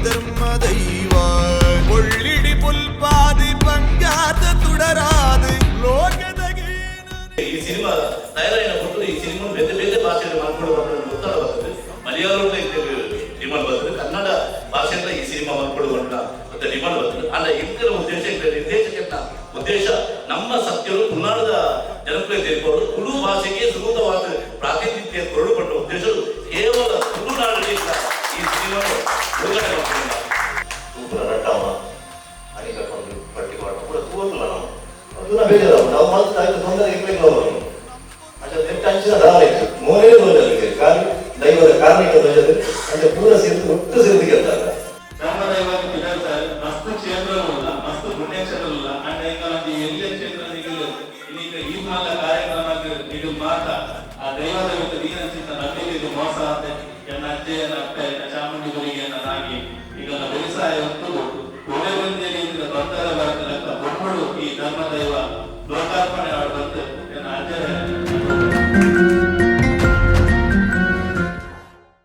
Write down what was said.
ಧರ್ಮ ದೈವ ಒಳ್ಳಿಡಿ ಪುಲ್ಪಾದಿ ಪಂಗಾತ ತುಡರಾದಿ ಲೋಕದಗೆ ಈ ಸಿನಿಮಾ ತಯಾರಾಯಿನ ಕೊಟ್ಟು ಈ ಸಿನಿಮಾ ಬೇರೆ ಬೇರೆ ಭಾಷೆಯಲ್ಲಿ ಮಾಡ್ಕೊಳ್ಳುವಂತ ಉತ್ತರ ಬರ್ತದೆ. ಮಲಯಾಳಂలో ಡಿಮಾಂಡ್ ಬರ್ತದೆ, ಕನ್ನಡ ಭಾಷೆಯಿಂದ ಈ ಸಿನಿಮಾ ಮಾಡ್ಕೊಳ್ಳುವಂತ ಮತ್ತೆ ಡಿಮಾಂಡ್ ಬರ್ತದೆ. ಆದ್ರೆ ಇದರ ಉದ್ದೇಶ ನಿರ್ದೇಶಕನ ಉದ್ದೇಶ ನಮ್ಮ ಸತ್ಯರು ತುಳುನಾಡದ ಜನಪ್ರಿಯತೆ ಇರ್ಬೋದು, ತುಳು ಭಾಷೆಗೆ ಸೂಕ್ತವಾದ ಪ್ರಾತಿನಿಧ್ಯ ಕೊರಳುಪಟ್ಟ ಉದ್ದೇಶ ಕೇವಲ ತುಳುನಾಡಿಗೆ ಈ ಸಿನಿಮಾ ಬಿಡುಗಡೆ ಮಾಡ್ತಿಲ್ಲ. ನಟವ ಅನೇಕ ಪಟ್ಟಿ ಕೂಡ ತೂವಲ್ಲ ನಾವು ಬೇಜಾರ ನಾವು ಮಾತ್ರ ತೊಂದರೆ ಇರ್ಲಿಕ್ಕೆ ಅಂಚಿನ ಧಾರಾವಾಹಿಕ ಮೂರೇ ಧ್ವಜ ಕಾರಣ ದೈವದ ಕಾರಣಿಕ ಧ್ವಜದ ಅಂದ್ರೆ ಪೂರ ಸೇರಿದು ಒಟ್ಟು ಸೇರಿದು ಗೆಲ್ತಾರೆ. ಧರ್ಮದೈವ ಮಸ್ತ್ ಕ್ಷೇತ್ರವಲ್ಲ, ಮಸ್ತ್ ಪುಣ್ಯಕ್ಷೇತ್ರವಲ್ಲ ಅಂಡ್ ಇಂಕಲಾಂಟಿ ಎಲ್ಲ ಕ್ಷೇತ್ರ ಈಗ ಈ ಮಾಲ ಕಾರ್ಯಕ್ರಮ ಇದು ಮಾತ ಆ ದೈವದ ವಿರುದ್ಧ ದೀನಚಿತ್ತ ನಮಗೆ ಇದು ಮೋಸ ಅಂತ ಎನ್ನ ಅಜ್ಜೆ ಎನ್ನ ಅಕ್ಕ ಎನ್ನ ಚಾಮುಂಡಿಗಳಿಗೆ ನಾಗಿ ಈಗ ವ್ಯವಸಾಯ ಹೊತ್ತು ಒಳ್ಳೆ ಬಂದಿಯಲ್ಲಿ ತೊಂದರೆ ಬರತಕ್ಕ ಒಬ್ಬಳು ಈ ಧರ್ಮದೈವ